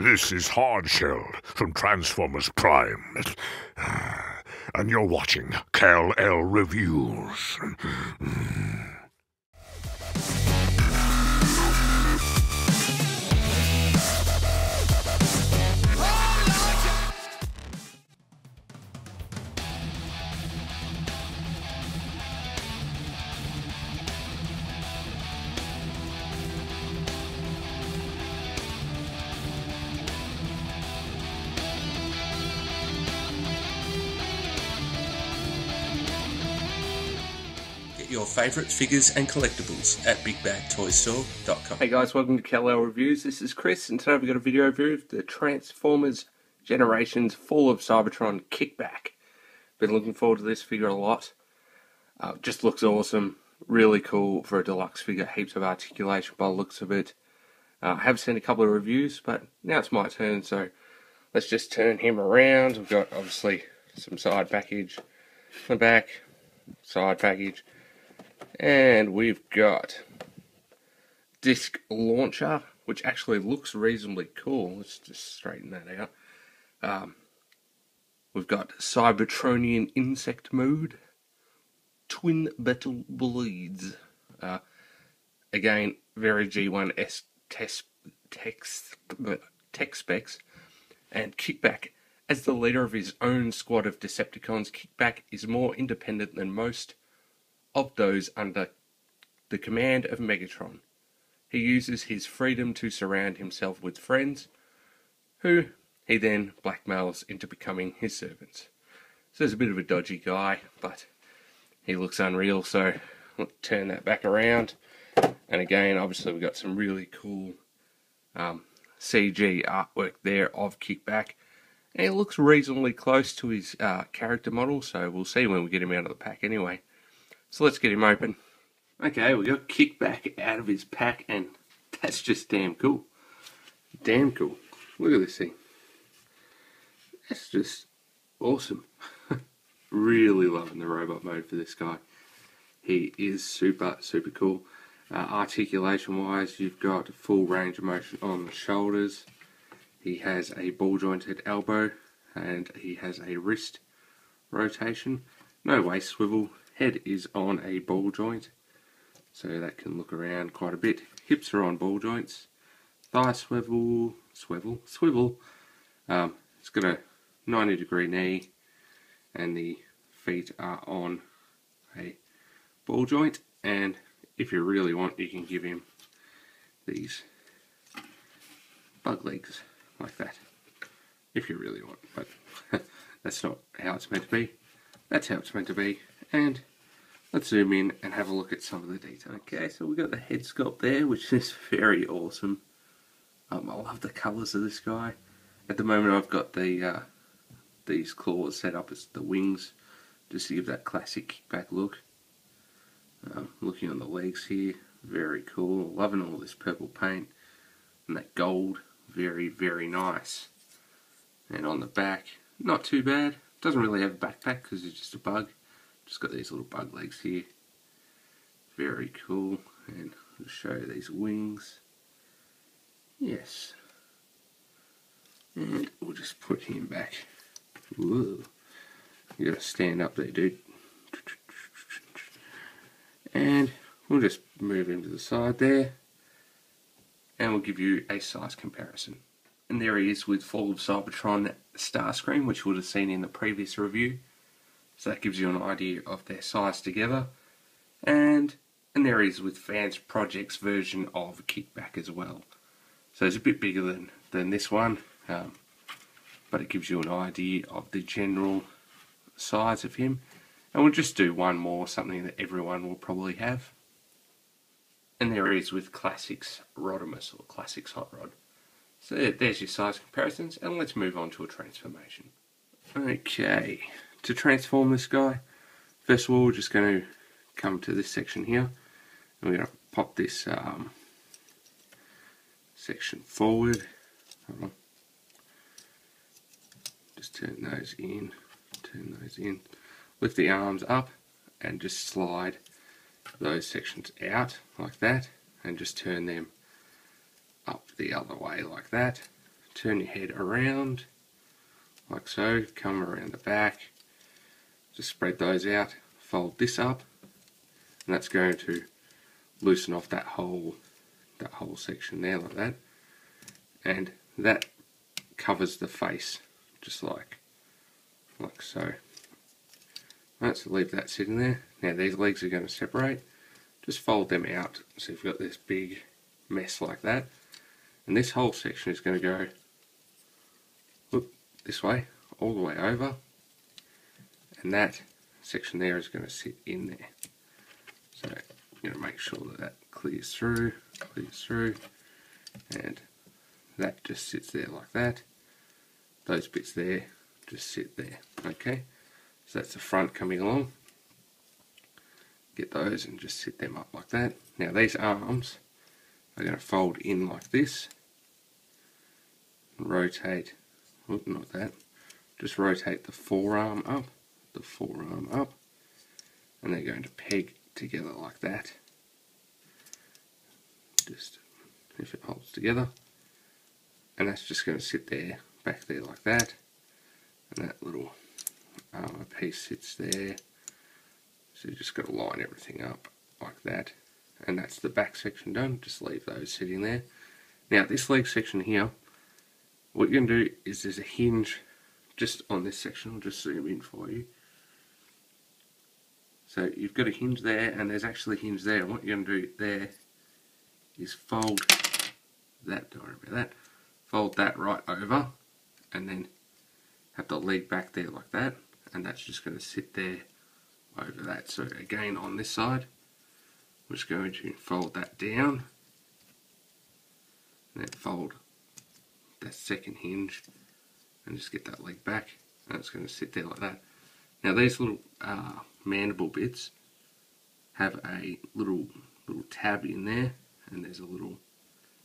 This is Hardshell from Transformers Prime. And you're watching Kal-El Reviews. Your favourite figures and collectibles at BigBadToyStore.com. Hey guys, welcome to Kal-El Reviews. This is Chris, and today we've got a video review of the Transformers Generations Fall of Cybertron Kickback. Been looking forward to this figure a lot. Just looks awesome, really cool for a deluxe figure, heaps of articulation by the looks of it. I have seen a couple of reviews, but now it's my turn, so let's just turn him around. We've got obviously some side package, the back, side package. And we've got disc launcher, which actually looks reasonably cool. Let's just straighten that out. We've got Cybertronian insect mode, twin battle blades. Again, very G1S tech specs. And Kickback, as the leader of his own squad of Decepticons, Kickback is more independent than most of those under the command of Megatron. He uses his freedom to surround himself with friends, who he then blackmails into becoming his servants. So he's a bit of a dodgy guy, but he looks unreal, so let's turn that back around. And again, obviously we've got some really cool CG artwork there of Kickback. And it looks reasonably close to his character model, so we'll see when we get him out of the pack anyway. So let's get him open. Okay, we got Kickback out of his pack, and that's just damn cool. Damn cool. Look at this thing. That's just awesome. Really loving the robot mode for this guy. He is super, super cool. Articulation-wise, you've got full range of motion on the shoulders. He has a ball-jointed elbow, and he has a wrist rotation. No waist swivel. Head is on a ball joint, so that can look around quite a bit. Hips are on ball joints. Thigh swivel. It's got a 90-degree knee, and the feet are on a ball joint. And if you really want, you can give him these bug legs like that, if you really want. But that's not how it's meant to be. That's how it's meant to be. And let's zoom in and have a look at some of the detail. Okay, so we've got the head sculpt there, which is very awesome. I love the colours of this guy. At the moment I've got the these claws set up as the wings, just to give that classic Kickback look. Looking on the legs here, very cool. Loving all this purple paint and that gold, very, very nice. And on the back, not too bad. Doesn't really have a backpack because it's just a bug. Just got these little bug legs here. Very cool. And I'll show you these wings. Yes. And we'll just put him back. Whoa. You gotta stand up there, dude. And we'll just move him to the side there. And we'll give you a size comparison. And there he is with Fall of Cybertron Starscream, which you would have seen in the previous review. So that gives you an idea of their size together. And there he is with Fans Project's version of Kickback as well. So it's a bit bigger than this one, but it gives you an idea of the general size of him. And we'll just do one more, something that everyone will probably have. And there he is with Classics Rodimus, or Classics Hot Rod. So there's your size comparisons, and let's move on to a transformation. Okay. To transform this guy, first of all we're just going to come to this section here, and we're going to pop this section forward. Hold on. Just turn those in, lift the arms up and just slide those sections out like that, and just turn them up the other way like that turn your head around, like so, come around the back, just spread those out, fold this up, and that's going to loosen off that whole section there like that, and that covers the face just like so. Right, so leave that sitting there. Now these legs are going to separate. Just fold them out so you've got this big mess like that, and this whole section is going to go this way, all the way over, and that section there is going to sit in there. So you're going to make sure that that clears through, and that just sits there like that. Those bits there just sit there. Okay, so that's the front coming along. Get those and just sit them up like that. Now these arms are going to fold in like this, rotate, not that, just rotate the forearm up, and they're going to peg together like that. Just if it holds together, and that's just going to sit there, back there like that, and that little armour piece sits there. So you just got to line everything up like that, and that's the back section done. Just leave those sitting there. Now this leg section here, what you're going to do is there's a hinge just on this section. I'll just zoom in for you. So you've got a hinge there, and there's actually a hinge there, and what you're going to do there is fold that, don't worry about that, fold that right over, and then have the leg back there like that, and that's just going to sit there over that. So again on this side, we're just going to fold that down, and then fold that second hinge, and just get that leg back, and it's going to sit there like that. Now these little mandible bits have a little tab in there, and there's a little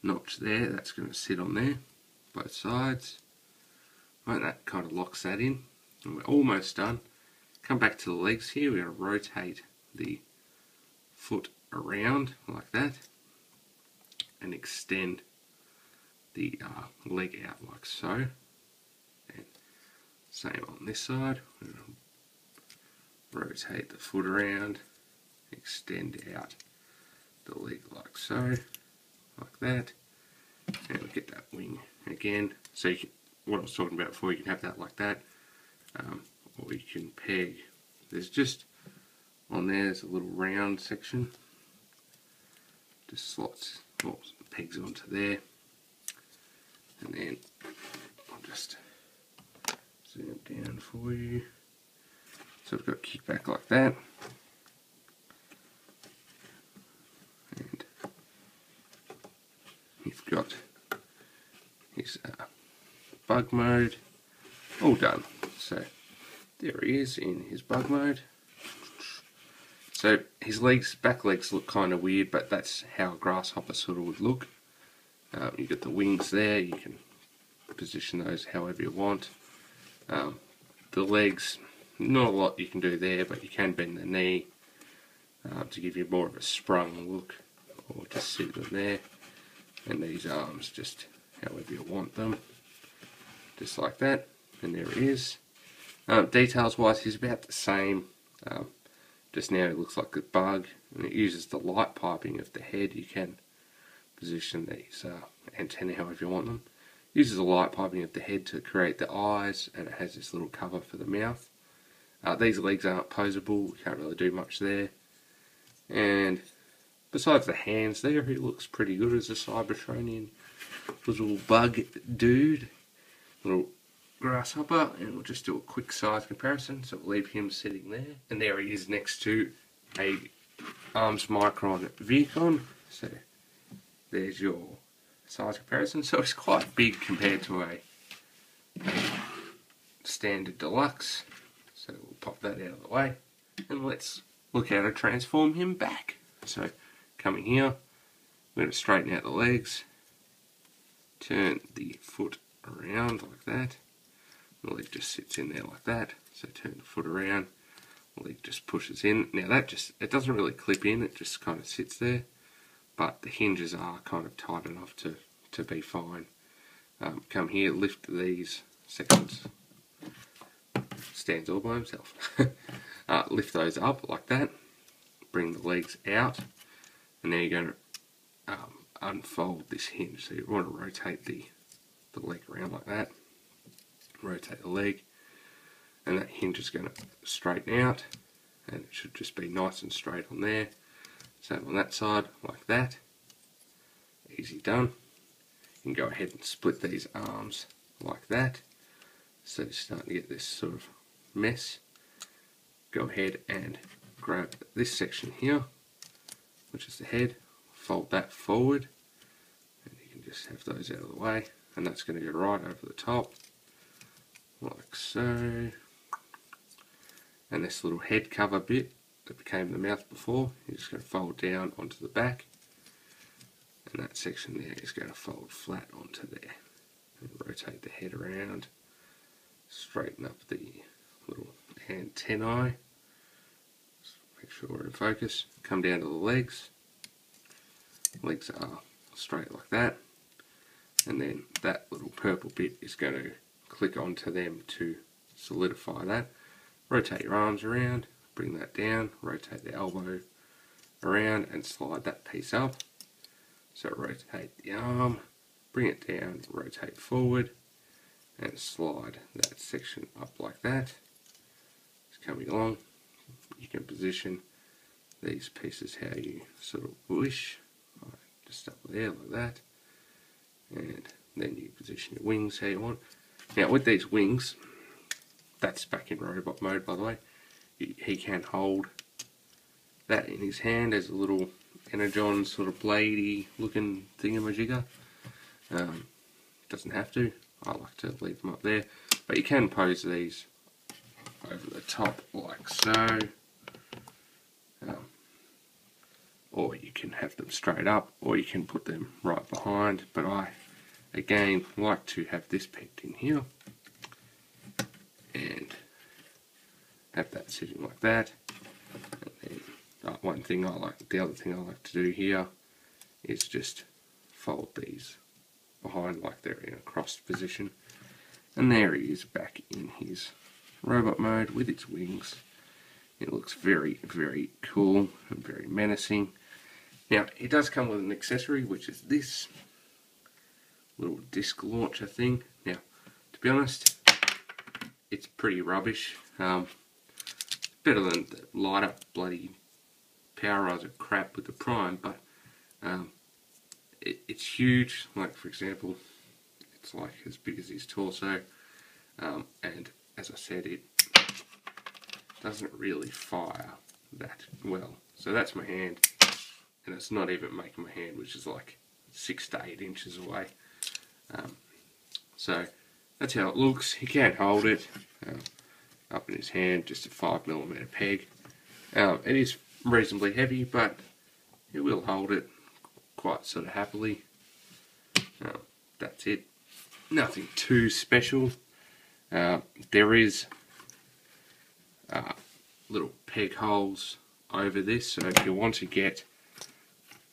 notch there that's going to sit on there, both sides. Right, that kind of locks that in, and we're almost done. Come back to the legs here. We're going to rotate the foot around like that, and extend the leg out like so. And same on this side. We're going to rotate the foot around, extend out the leg like so, like that, and we get that wing again. So you can, what I was talking about before, you can have that like that, or you can peg. There's just on there's a little round section, just slots, well, pegs onto there, and then I'll just zoom down for you. So I've got kickback like that, and you've got his bug mode all done. So there he is in his bug mode. So his legs, back legs look kind of weird, but that's how a grasshopper sort of would look. You get the wings there, you can position those however you want. The legs, not a lot you can do there, but you can bend the knee to give you more of a sprung look, or just sit them there. And these arms, just however you want them, just like that. And there he is. Details wise, he's about the same. Just now he looks like a bug, and it uses the light piping of the head. You can position these antennae however you want them. It uses the light piping of the head to create the eyes, and it has this little cover for the mouth. These legs aren't posable, you can't really do much there. And besides the hands there, he looks pretty good as a Cybertronian little bug dude, little grasshopper. And we'll just do a quick size comparison. So we'll leave him sitting there, and there he is next to a Arms Micron Vicon. So there's your size comparison. So it's quite big compared to a standard deluxe. So we'll pop that out of the way, and let's look how to transform him back. So coming here, we're going to straighten out the legs, turn the foot around like that. The leg just sits in there like that. So turn the foot around, the leg just pushes in. Now that just, it doesn't really clip in, it just kind of sits there. But the hinges are kind of tight enough to be fine. come here, lift these sections. Stands all by himself. Lift those up like that. Bring the legs out, and now you're going to unfold this hinge. So you want to rotate the leg around like that. Rotate the leg, and that hinge is going to straighten out, and it should just be nice and straight on there. Same on that side, like that. Easy done. You can go ahead and split these arms like that. So you're starting to get this sort of mess. Go ahead and grab this section here, which is the head, fold that forward, and you can just have those out of the way, and that's going to go right over the top, like so. And this little head cover bit that became the mouth before, you're just going to fold down onto the back, and that section there is going to fold flat onto there. And rotate the head around, straighten up the little antennae, make sure we're in focus, come down to the legs. Legs are straight like that, and then that little purple bit is going to click onto them to solidify that. Rotate your arms around, bring that down, rotate the elbow around and slide that piece up. So rotate the arm, bring it down, rotate forward, and slide that section up like that. It's coming along. You can position these pieces how you sort of wish. Just up there like that. And then you position your wings how you want. Now with these wings, that's back in robot mode by the way, he can hold that in his hand as a little energon sort of bladey looking thingamajigger. Doesn't have to. I like to leave them up there, but you can pose these over the top like so, or you can have them straight up, or you can put them right behind, but I again like to have this pegged in here and have that sitting like that. And then the other thing I like to do here is just fold these behind like they're in a crossed position, and there he is back in his robot mode with its wings. It looks very, very cool and very menacing. Now it does come with an accessory, which is this little disc launcher thing. Now to be honest, it's pretty rubbish. Better than the light up bloody Powerizer crap with the Prime, but it's huge. Like for example, it's like as big as his torso, and as I said, it doesn't really fire that well. So that's my hand, and it's not even making my hand, which is like 6 to 8 inches away. So that's how it looks. He can't hold it up in his hand, just a 5mm peg. It is reasonably heavy, but it will hold it quite sort of happily. That's it. Nothing too special. There is little peg holes over this, so if you want to get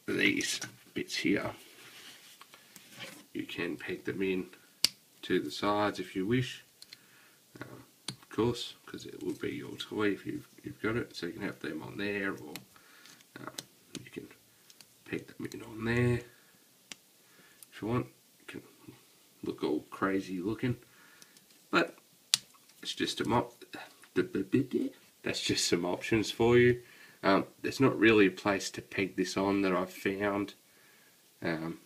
these bits here, you can peg them in to the sides if you wish, of course, because it will be your toy if you've got it, so you can have them on there, or you can peg them in on there if you want. It can look all crazy looking, but it's just that's just some options for you. There's not really a place to peg this on that I've found,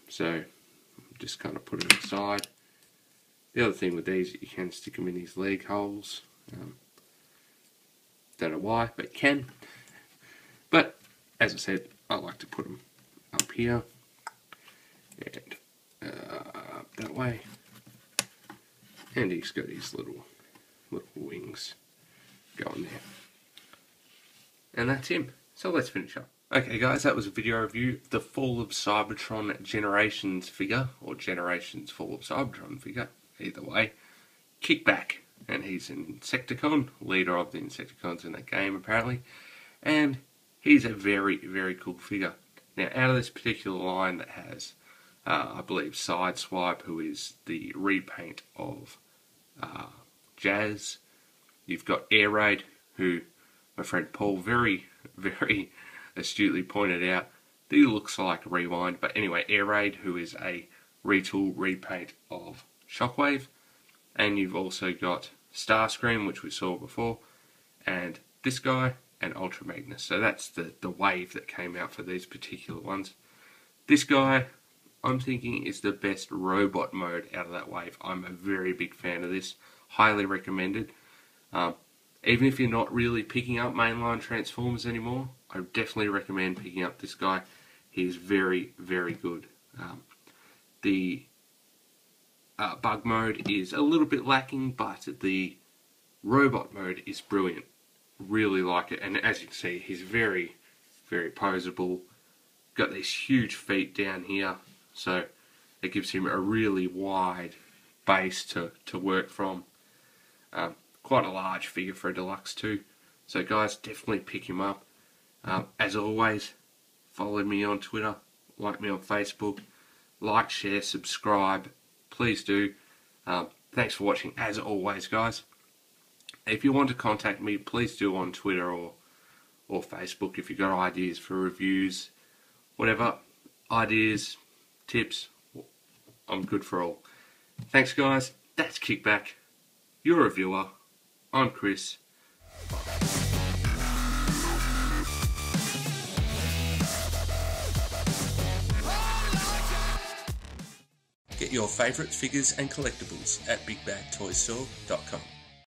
so just kind of put it aside. The other thing with these, you can stick them in these leg holes. Don't know why, but you can. But as I said, I like to put them up here and up that way. And he's got his little wings going there. And that's him. So let's finish up. Okay guys, that was a video review of the Fall of Cybertron Generations figure, or Generations Fall of Cybertron figure, either way. Kick back, and he's an Insecticon, leader of the Insecticons in that game apparently, and he's a very, very cool figure. Now out of this particular line that has I believe Sideswipe, who is the repaint of Jazz. You've got Air Raid, who my friend Paul very, very astutely pointed out, he looks like Rewind. But anyway, Air Raid, who is a retool repaint of Shockwave. And you've also got Starscream, which we saw before, and this guy, and Ultra Magnus. So that's the wave that came out for these particular ones. This guy, I'm thinking, is the best robot mode out of that wave. I'm a very big fan of this. Highly recommended. Even if you're not really picking up mainline Transformers anymore, I definitely recommend picking up this guy. He's very, very good. The bug mode is a little bit lacking, but the robot mode is brilliant. Really like it. And as you can see, he's very, very poseable. Got these huge feet down here, so it gives him a really wide base to work from. Quite a large figure for a deluxe too. So guys, definitely pick him up. As always, follow me on Twitter, like me on Facebook, like, share, subscribe. Please do. Thanks for watching as always, guys. If you want to contact me, please do on Twitter or Facebook if you've got ideas for reviews, whatever, ideas, tips, I'm good for all. Thanks guys, that's Kickback. You're a viewer. I'm Chris. Get your favourite figures and collectibles at BigBadToyStore.com.